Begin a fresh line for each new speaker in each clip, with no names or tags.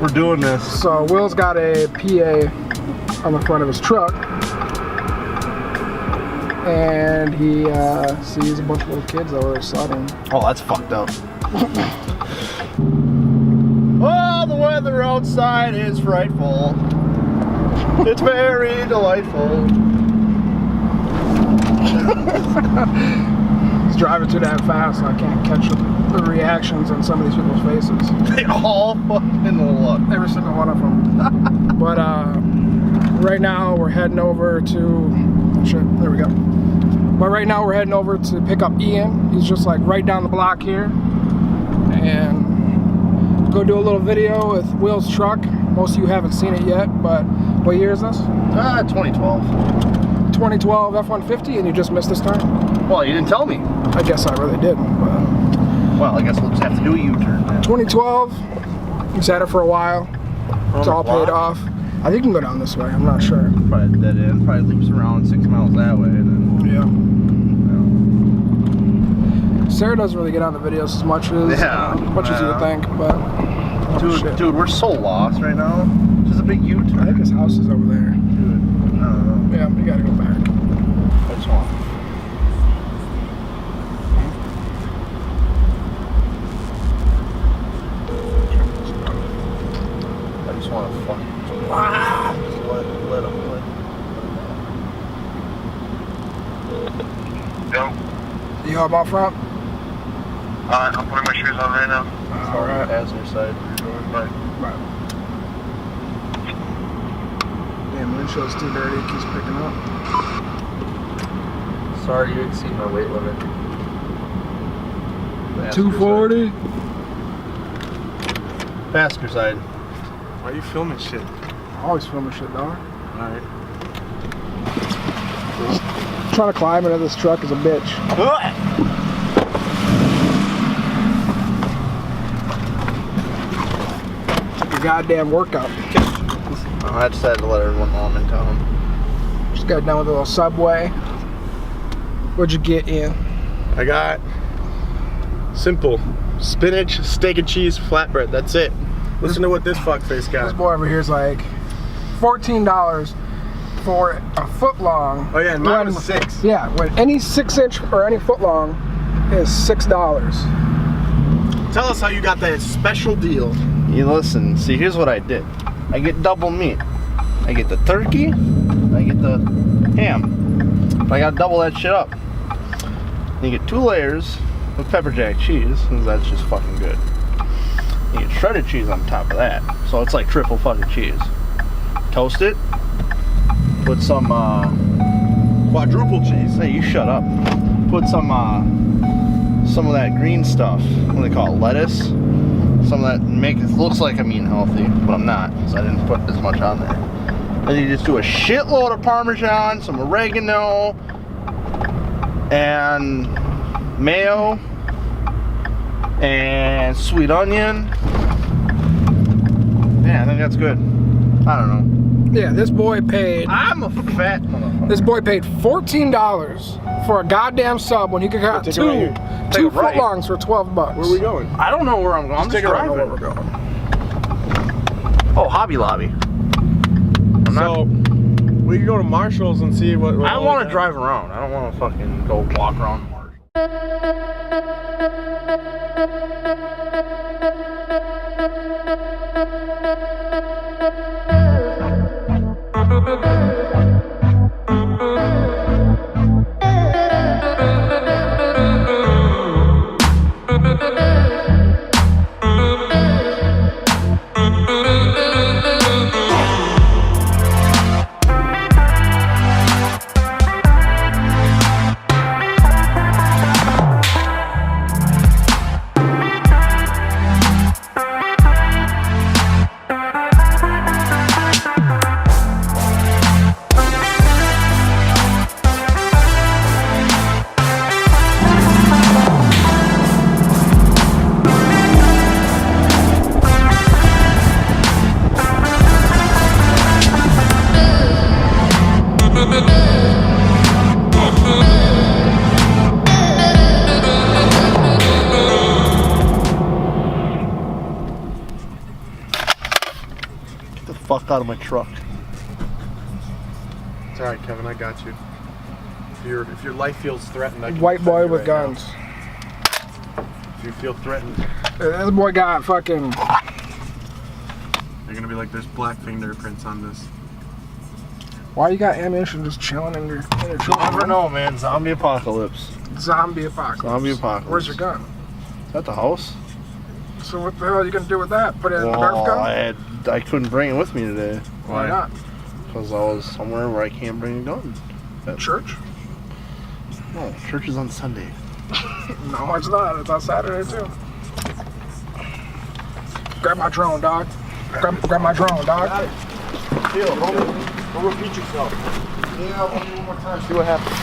We're doing this.
So Will's got a PA on the front of his truck, and he sees a bunch of little kids over there sledding.
Oh, that's fucked up. Oh, the weather outside is frightful. It's very delightful.
He's driving too damn fast, so I can't catch the reactions on some of these people's faces.
They all fucking look.
Every single one of them. But right now we're heading over to, shit, there we go. But right now we're heading over to pick up Ian. He's just like right down the block here. And go do a little video with Will's truck. Most of you haven't seen it yet, but what year is this?
2012.
2012 F-150, and you just missed this time?
Well, you didn't tell me.
I guess I really didn't, but...
Well, I guess we'll just have to do a U-turn now.
2012, he's had it for a while. It's all paid off. I think you can go down this way, I'm not sure.
Probably dead end, probably loops around 6 miles that way, and then...
Yeah. Sarah doesn't really get on the videos as much as you would think, but...
Dude, we're so lost right now. Just a big U-turn.
I think his house is over there.
Dude, I don't know.
Yeah, we gotta go back.
That's all. I just want to fucking... Let him play.
Yo.
You hop out front?
I'm putting my shoes on right now.
Alright.
Passenger side.
Right. Damn, windshield's too dirty, it keeps picking up.
Sorry, you exceed my weight limit.
240?
Passenger side.
Why are you filming shit?
I always filming shit, dog.
Alright.
Trying to climb into this truck is a bitch. Took a goddamn workout.
Oh, I just had to let everyone know I'm in town.
Just got done with a little Subway. What'd you get in?
I got simple spinach, steak and cheese, flatbread. That's it. Listen to what this fuckface
This
got.
boy over here is like $14 for a foot long.
Oh yeah, and mine was 6.
Yeah, when any 6-inch or any foot long is $6.
Tell us how you got that special deal.
You listen, see, here's what I did. I get double meat. I get the turkey, I get the ham. I gotta double that shit up. You get 2 layers of pepper jack cheese, because that's just fucking good. You get shredded cheese on top of that, so it's like triple fucking cheese. Toast it, put some
Quadruple cheese.
hey, you shut up. Put some of that green stuff. What do they call it? Lettuce. Some of that looks like I'm eating healthy, but I'm not, so I didn't put as much on there. Then you just do a shitload of Parmesan, some oregano, and mayo, and sweet onion. Yeah, I think that's good. I don't know.
Yeah, this boy paid.
I'm a fat motherfucker.
This boy paid $14 for a goddamn sub when he could have
Take it right here.
two
Take it right.
footlongs for $12.
Where are we going?
I don't know where I'm going. I'm just
take it right.
driving.
Where we're going.
Oh, Hobby Lobby.
So we can go to Marshall's and see what
I want to drive around. I don't want to fucking go walk around Marshall. fuck out of my truck.
It's alright, Kevin, I got you. If your life feels threatened, I can
White boy
defend you
with
right
guns.
now. If you feel threatened,
This boy got fucking.
you're gonna be like, there's black fingerprints on this.
Why you got ammunition just chilling in your truck?
You never know, man. Zombie apocalypse.
Zombie apocalypse.
Zombie apocalypse.
Where's your gun?
Is that the house?
So what the hell are you gonna do with that? Put it in the
Well,
Nerf gun?
I couldn't bring it with me today.
Why not?
Because I was somewhere where I can't bring a gun.
Church?
No, church is on Sunday.
No, it's not. It's on Saturday too. Grab my drone, dog. Grab my drone, dog.
Feel, don't repeat yourself. Yeah, one more time, see what happens.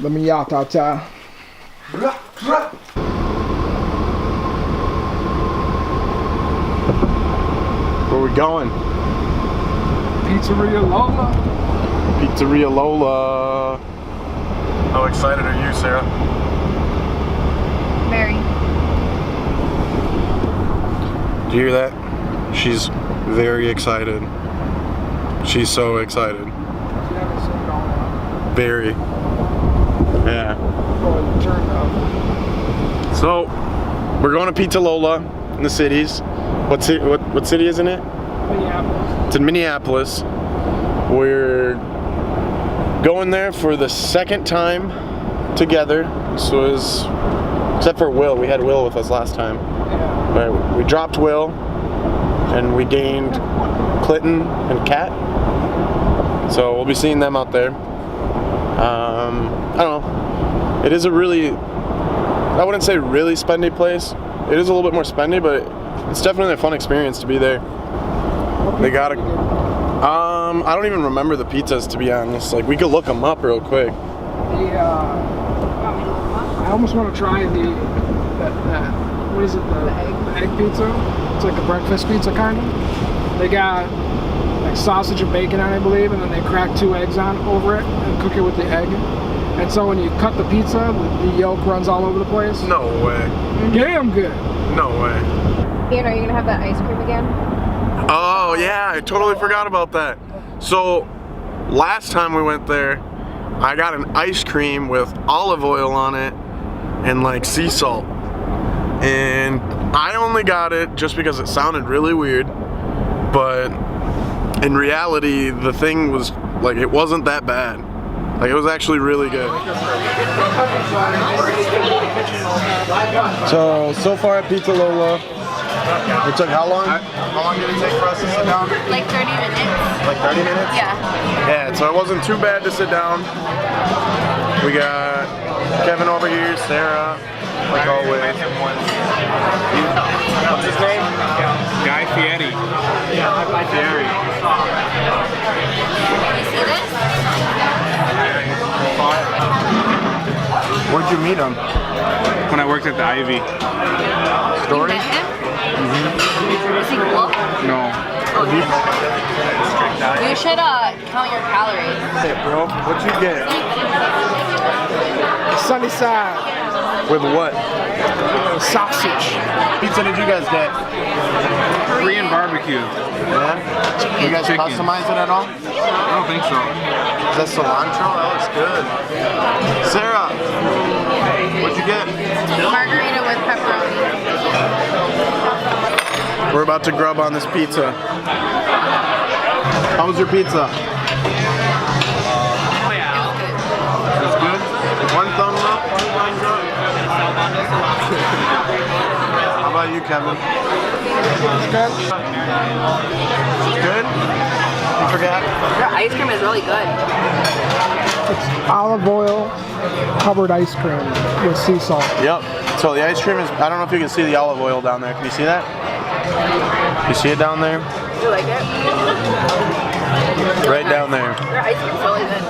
Let me out, out.
Where we going?
Pizzeria Lola.
Pizzeria Lola. How excited are you, Sarah?
Very.
Do you hear that? She's very excited. She's so excited. Very. Yeah. So, we're going to Pizza Lola in the cities. What city is in it?
Minneapolis.
It's in Minneapolis. We're going there for the second time together. So it was, except for Will. We had Will with us last time.
Yeah.
But we dropped Will and we gained Clinton and Kat. So we'll be seeing them out there. I don't know. It is a really, I wouldn't say really spendy place. It is a little bit more spendy, but it's definitely a fun experience to be there. They got a, I don't even remember the pizzas, to be honest. Like, we could look them up real quick.
I almost want to try what is it, the egg pizza? It's like a breakfast pizza kind of. They got like sausage and bacon on it, I believe, and then they crack 2 eggs on over it and cook it with the egg. And so when you cut the pizza, the yolk runs all over the place.
No way.
Damn good.
No way.
Ian, are you gonna have that ice cream again?
Oh yeah, I totally forgot about that. So last time we went there, I got an ice cream with olive oil on it and like sea salt. And I only got it just because it sounded really weird, but in reality, the thing was like, it wasn't that bad. Like, it was actually really good. So far at Pizza Lola, it took how long? How long did it take for us to sit down?
Like 30 minutes.
Like 30 minutes?
Yeah.
Yeah, so it wasn't too bad to sit down. We got Kevin over here, Sarah, like always. What's his name?
Guy Fieri.
Fieri.
You see this?
Where'd you meet him?
When I worked at the Ivy.
Story?
You met him? Is he cool?
No.
You should count your calories.
Hey, bro, what'd you get?
Sunny side.
With what?
Sausage.
Pizza did you guys get?
Korean barbecue.
Yeah? You guys
Chicken.
customize it at all?
I don't think so.
Is that cilantro? That looks good. Sarah, what'd you get?
Margarita with pepperoni.
We're about to grub on this pizza. How was your pizza? It's good? One thumbs up, one thumbs up. How about you, Kevin?
It's good.
Good? You forgot?
Your ice cream is really good.
It's olive oil covered ice cream with sea salt.
Yep. So the ice cream is, I don't know if you can see the olive oil down there. Can you see that? You see it down there?
You like it?
Right down there.
Your ice cream's really good.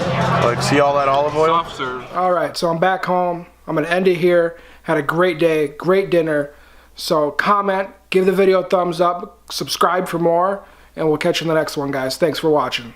Like, see all that olive oil?
Soft serve.
All right, so I'm back home. I'm gonna end it here. Had a great day, great dinner. So comment, give the video a thumbs up, subscribe for more, and we'll catch you in the next one, guys. Thanks for watching.